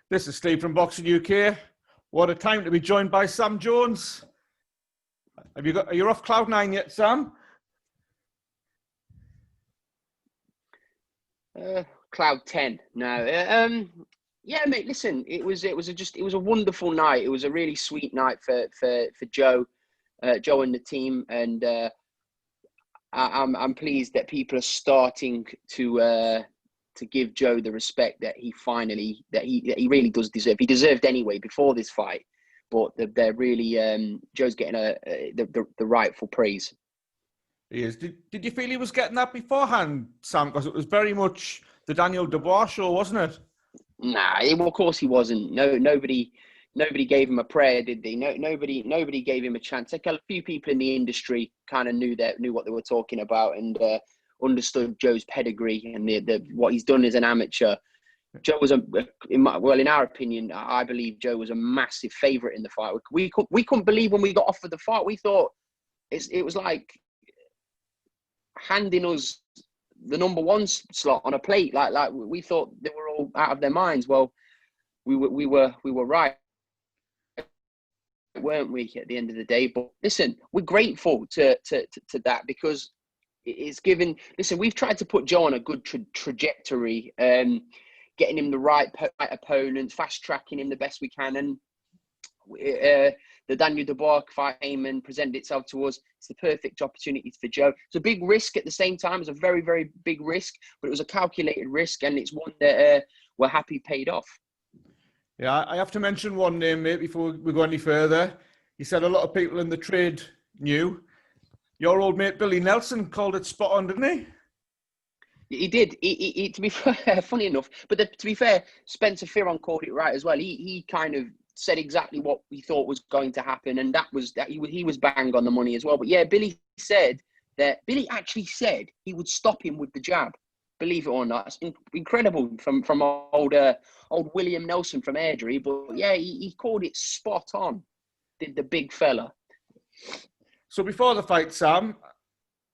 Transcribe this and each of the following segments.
This is Steve from Boxing UK. What a time to be joined by Sam Jones. Are you off cloud nine yet, Sam? Cloud 10 now. Yeah, mate. Listen, it was a wonderful night. It was a really sweet night for Joe and the team, and I'm pleased that people are starting to give Joe the respect that he really does deserve. He deserved anyway before this fight, but they're really Joe's getting the rightful praise. He is. Did you feel he was getting that beforehand, Sam? Because it was very much the Daniel Dubois show, wasn't it? Nah, of course he wasn't. Nobody gave him a prayer, did they? Nobody gave him a chance. Like a few people in the industry kind of knew what they were talking about and understood Joe's pedigree and what he's done as an amateur. Joe was in our opinion, I believe Joe was a massive favourite in the fight. We couldn't believe when we got offered the fight. We thought it was like handing us the number one slot on a plate. Like we thought they were all out of their minds. Well, we were right, weren't we, at the end of the day? But listen, we're grateful to that, because it's given. Listen, we've tried to put Joe on a good trajectory, getting him the right opponents, fast tracking him the best we can, and the Daniel Dubois fight came and presented itself to us. It's the perfect opportunity for Joe. It's a big risk at the same time. It's a very, very big risk, but it was a calculated risk, and it's one that we're happy paid off. Yeah, I have to mention one name, mate, before we go any further. He said a lot of people in the trade knew. Your old mate Billy Nelson called it spot on, didn't he? He did. He to be fair, funny enough, but to be fair, Spencer Fearon called it right as well. He kind of said exactly what we thought was going to happen, and that he was bang on the money as well. But yeah, Billy actually said he would stop him with the jab. Believe it or not, it's incredible from old William Nelson from Airdrie. But yeah, he called it spot on. Did the big fella. So before the fight, Sam,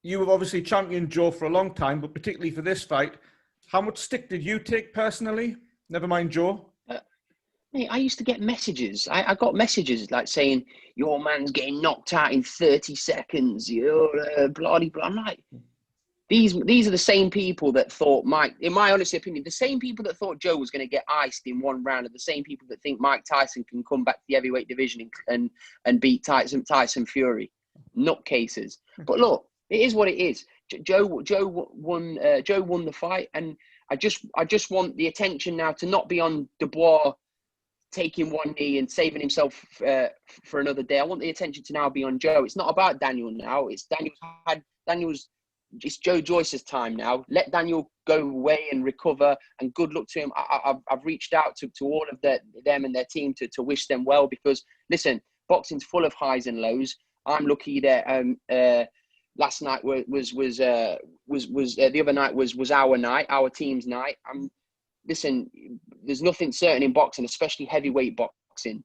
you have obviously championed Joe for a long time, but particularly for this fight, how much stick did you take personally? Never mind Joe. Mate, I used to get messages. I got messages like saying, your man's getting knocked out in 30 seconds. You're blah, blah. I'm like, these are the same people that thought in my honest opinion, the same people that thought Joe was going to get iced in one round are the same people that think Mike Tyson can come back to the heavyweight division and beat Tyson Fury. Nutcases. But look, it is what it is. Joe won the fight, and I just want the attention now to not be on Dubois taking one knee and saving himself for another day. I want the attention to now be on Joe. It's not about Daniel now. It's it's Joe Joyce's time now. Let Daniel go away and recover, and good luck to him. I've reached out to all of them and their team to wish them well, because listen, boxing's full of highs and lows. I'm lucky that last night was the other night was our night, our team's night. Listen, there's nothing certain in boxing, especially heavyweight boxing.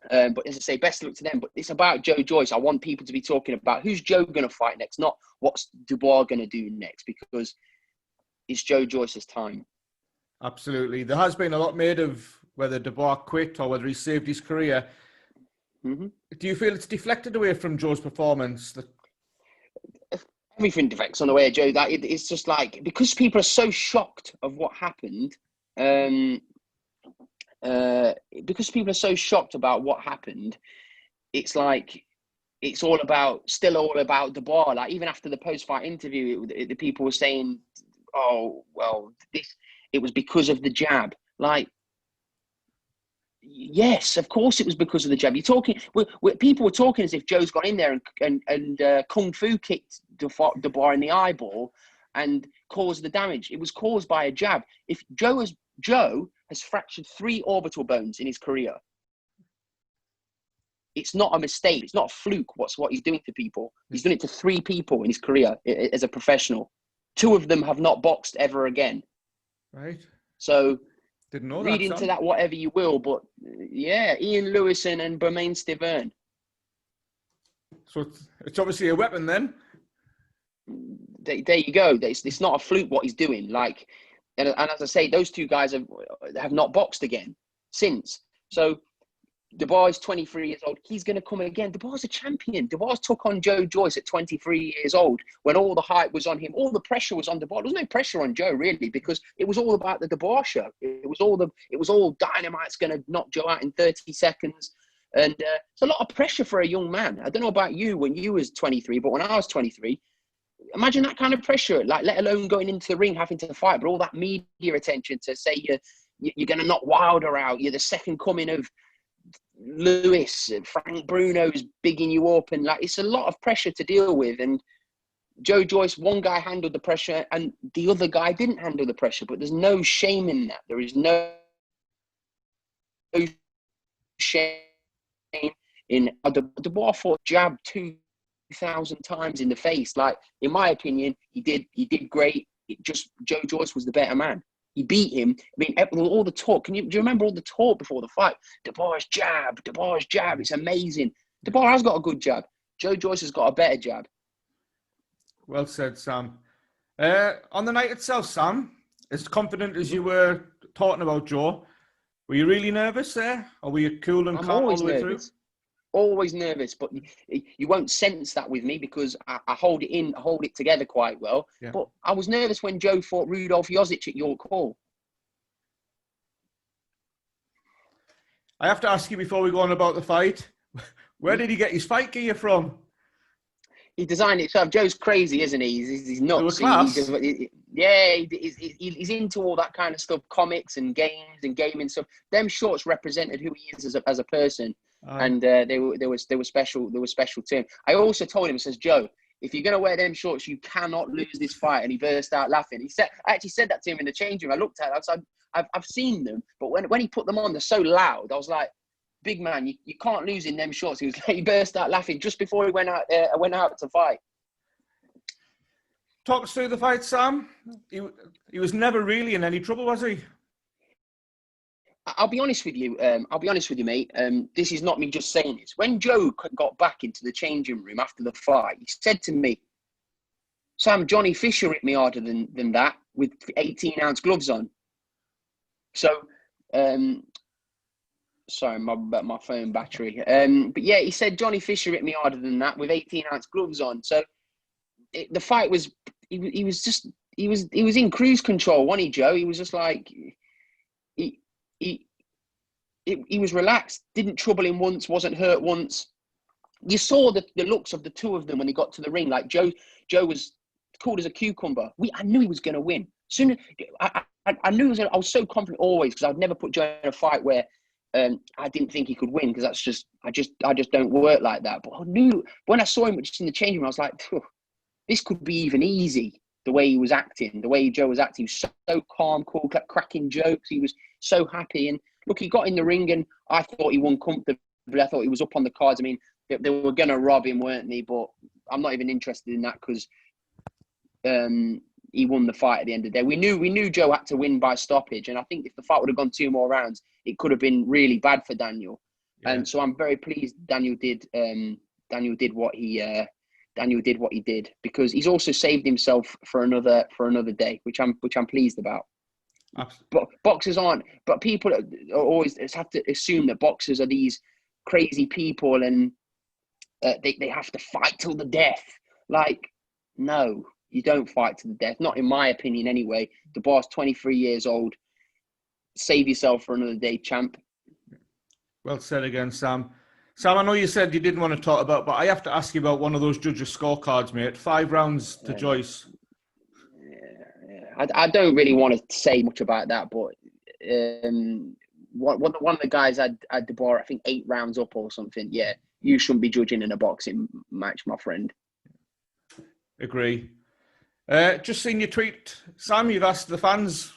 But as I say, best of luck to them. But it's about Joe Joyce. I want people to be talking about who's Joe going to fight next, not what's Dubois going to do next, because it's Joe Joyce's time. Absolutely. There has been a lot made of whether Dubois quit or whether he saved his career. Mm-hmm. Do you feel it's deflected away from Joe's performance? Everything deflects on the way of Joe. That it's just like, because people are so shocked of what happened. Because people are so shocked about what happened, it's like still all about Dubois. Like, even after the post-fight interview, the people were saying, "Oh, well, it was because of the jab." Like, yes, of course it was because of the jab. You're talking. People were talking as if Joe's gone in there and kung fu kicked Dubois in the eyeball and caused the damage. It was caused by a jab. If Joe has fractured 3 orbital bones in his career. It's not a mistake. It's not a fluke. What he's doing to people. He's done it to 3 people in his career as a professional. 2 of them have not boxed ever again. Right. So didn't know read that, into son. that whatever you will, but yeah, Ian Lewison and Bermain Stiverne. So it's obviously a weapon then. there you go. It's not a fluke what he's doing. Like, and as I say, those two guys have not boxed again since. So Dubois is 23 years old. He's going to come again. Dubois is a champion. Dubois took on Joe Joyce at 23 years old when all the hype was on him. All the pressure was on Dubois. There was no pressure on Joe, really, because it was all about the Dubois show. It was all Dynamite's going to knock Joe out in 30 seconds. And it's a lot of pressure for a young man. I don't know about you when you was 23, but when I was 23, imagine that kind of pressure, like let alone going into the ring, having to fight, but all that media attention to say you're going to knock Wilder out. You're the second coming of Lewis, Frank Bruno's bigging you up, and like it's a lot of pressure to deal with. And Joe Joyce, one guy handled the pressure and the other guy didn't handle the pressure, but there's no shame in that. There is no shame in Dubois fought jab 2,000 times in the face. Like, in my opinion, he did great. Joe Joyce was the better man. He beat him. I mean, all the talk. Do you remember all the talk before the fight? Dubois jab. It's amazing. Dubois has got a good jab. Joe Joyce has got a better jab. Well said, Sam. On the night itself, Sam, as confident as you were talking about Joe, were you really nervous there? Or were you cool and calm all the way through? Always nervous, but you won't sense that with me because I hold it together quite well. Yeah. But I was nervous when Joe fought Rudolf Josic at York Hall. I have to ask you before we go on about the fight, where did he get his fight gear from? He designed it himself. Joe's crazy, isn't he? He's nuts. He's into all that kind of stuff, comics and games and gaming stuff. Them shorts represented who he is as a person. And they were special. They were special to him. I also told him, says, Joe, if you're going to wear them shorts, you cannot lose this fight. And he burst out laughing. I actually said that to him in the change room. I looked at it. I was like, I've seen them, but when he put them on, they're so loud. I was like, big man, you can't lose in them shorts. He burst out laughing just before he went out to fight. Talk us through the fight, Sam. He was never really in any trouble, was he? I'll be honest with you, mate. This is not me just saying this. When Joe got back into the changing room after the fight, he said to me, Sam, Johnny Fisher hit me harder than that with 18-ounce gloves on. So, sorry, my phone battery. But yeah, he said Johnny Fisher hit me harder than that with 18-ounce gloves on. So the fight was, he was in cruise control, wasn't he, Joe? He was just like, he was relaxed, didn't trouble him once, wasn't hurt once. You saw the looks of the two of them when they got to the ring. Like Joe was cool as a cucumber. I knew he was going to win. Soon, I knew I was so confident always because I'd never put Joe in a fight where I didn't think he could win because that's just I just don't work like that. But I knew when I saw him just in the changing room, I was like, this could be even easy. The way he was acting, the way Joe was acting, he was so calm, cool, kept cracking jokes. He was so happy. And look, he got in the ring and I thought he won comfortably. I thought he was up on the cards. I mean, they were going to rob him, weren't they? But I'm not even interested in that because he won the fight at the end of the day. We knew Joe had to win by stoppage. And I think if the fight would have gone 2 more rounds, it could have been really bad for Daniel. Yeah. And so I'm very pleased Daniel did what he did because he's also saved himself for another day, which I'm pleased about. Absolutely. But boxers aren't. But people always have to assume that boxers are these crazy people and they have to fight till the death. Like, no, you don't fight to the death. Not in my opinion, anyway. Dubois, 23 years old. Save yourself for another day, champ. Well said again, Sam. Sam, I know you said you didn't want to talk about, but I have to ask you about one of those judges' scorecards, mate. 5 rounds to Joyce. Yeah. I don't really want to say much about that, but one of the guys had Deborah, I think 8 rounds up or something. Yeah, you shouldn't be judging in a boxing match, my friend. Agree. Just seen your tweet, Sam. You've asked the fans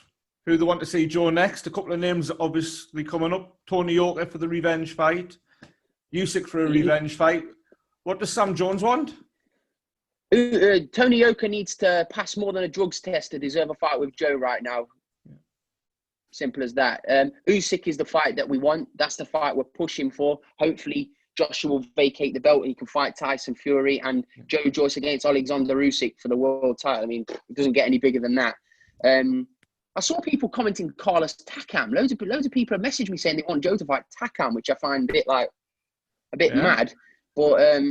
who they want to see Joe next. A couple of names obviously coming up. Tony Yoka for the revenge fight. Usyk for a revenge fight. What does Sam Jones want? Tony Yoka needs to pass more than a drugs test to deserve a fight with Joe right now. Yeah. Simple as that. Usyk is the fight that we want. That's the fight we're pushing for. Hopefully, Joshua will vacate the belt and he can fight Tyson Fury, and Joe Joyce against Oleksandr Usyk for the world title. I mean, it doesn't get any bigger than that. I saw people commenting Carlos Takam. Loads of people have messaged me saying they want Joe to fight Takam, which I find a bit mad. But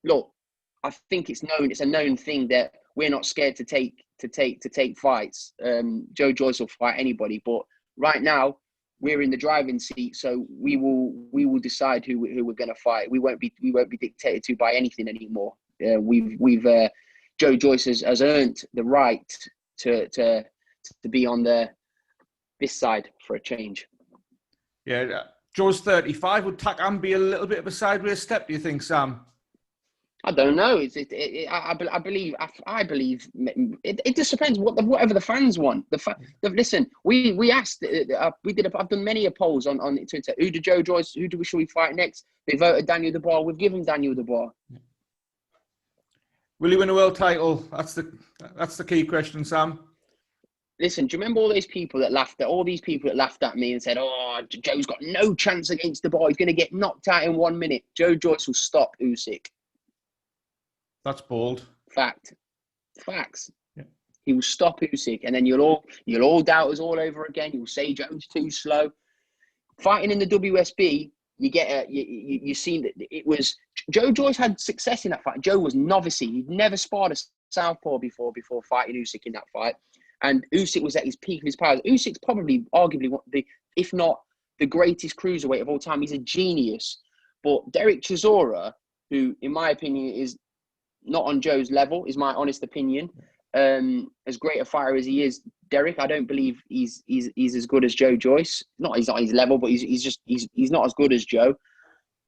look, I think it's a known thing that we're not scared to take fights. Joe Joyce will fight anybody, but right now we're in the driving seat, so we will decide who we're going to fight. We won't be dictated to by anything anymore. Joe Joyce has earned the right to be on this side for a change. Yeah, Joe's 35. Would Takam be a little bit of a sideways step, do you think, Sam? I don't know. I believe it just depends whatever the fans want. Listen, we asked. I've done many polls on Twitter. Who should we fight next? They voted Daniel Dubois. We've given Daniel Dubois. Will he win a world title? That's the key question, Sam. Listen, do you remember all these people that laughed at me and said, "Oh, Joe's got no chance against Dubois. He's going to get knocked out in 1 minute." Joe Joyce will stop Usyk. That's bold. Facts. Yeah. He will stop Usyk, and then you'll all doubt us all over again. You'll say Joe's too slow. Fighting in the WSB, you seen that it was Joe Joyce had success in that fight. Joe was novice. He'd never sparred a southpaw before fighting Usyk in that fight, and Usyk was at his peak of his powers. Usyk's probably arguably if not the greatest cruiserweight of all time. He's a genius, but Derek Chisora, who in my opinion is not on Joe's level, is my honest opinion. As great a fighter as he is, Derek, I don't believe he's as good as Joe Joyce. He's not his level, but he's not as good as Joe.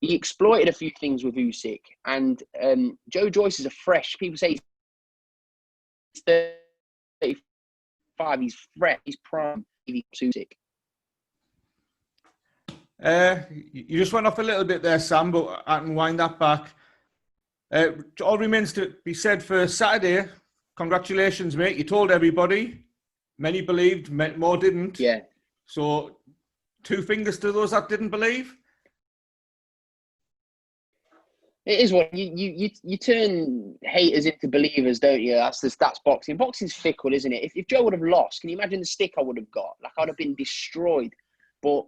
He exploited a few things with Usyk, and Joe Joyce is a fresh. People say he's 35. He's fresh. He's prime. Usyk. You just went off a little bit there, Sam, but I can wind that back. All remains to be said for Saturday. Congratulations, mate. You told everybody. Many believed, more didn't. Yeah. So 2 fingers to those that didn't believe. It is what you turn haters into believers, don't you? That's boxing. Boxing's fickle, isn't it? If Joe would have lost, can you imagine the stick I would have got? Like, I'd have been destroyed. But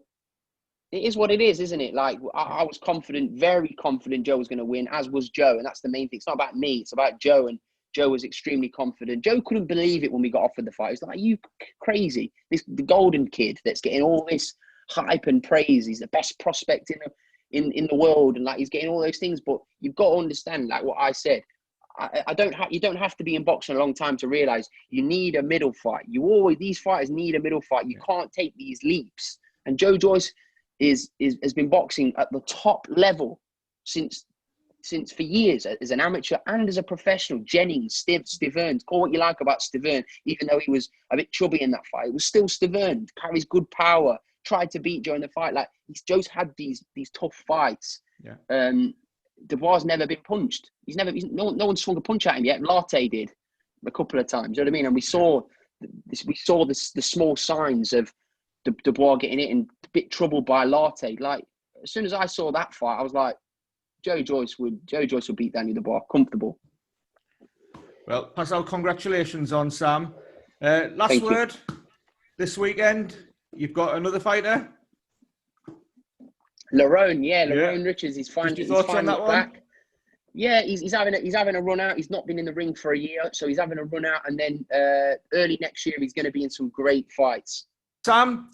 it is what it is, isn't it? Like, I was confident, very confident Joe was going to win, as was Joe. And that's the main thing. It's not about me. It's about Joe. And Joe was extremely confident. Joe couldn't believe it when we got offered the fight. He was like, "Are you crazy? The golden kid that's getting all this hype and praise. He's the best prospect in the world." And like, he's getting all those things. But you've got to understand, like what I said, you don't have to be in boxing a long time to realize you need a middle fight. These fighters need a middle fight. You can't take these leaps. And Joe Joyce has been boxing at the top level since for years, as an amateur and as a professional. Jennings, Stiverne, call what you like about Stiverne, even though he was a bit chubby in that fight, it was still Stiverne, carries good power, tried to beat Joe in the fight. Like, Joe's had these tough fights. Yeah. Dubois never been punched. No one swung a punch at him yet. Latte did a couple of times. You know what I mean? And we saw the small signs of Dubois getting it and a bit troubled by Latte. Like, as soon as I saw that fight, I was like, Joe Joyce would beat Daniel Dubois, comfortable. Well, pass out congratulations on, Sam. Last word. This weekend, you've got another fighter. Lerone Richards. He's finally back. Yeah, he's having a run out. He's not been in the ring for a year, so he's having a run out, and then early next year he's going to be in some great fights. Sam,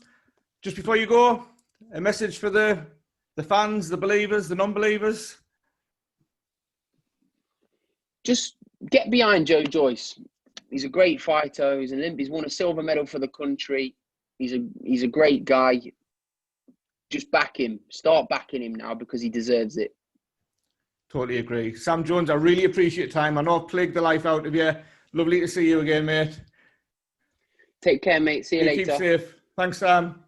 just before you go, a message for the fans, the believers, the non-believers. Just get behind Joe Joyce. He's a great fighter. He's won a silver medal for the country. He's a great guy. Just back him. Start backing him now, because he deserves it. Totally agree. Sam Jones, I really appreciate your time. I know I've plagued the life out of you. Lovely to see you again, mate. Take care, mate. See you later. Keep safe. Thanks, Sam.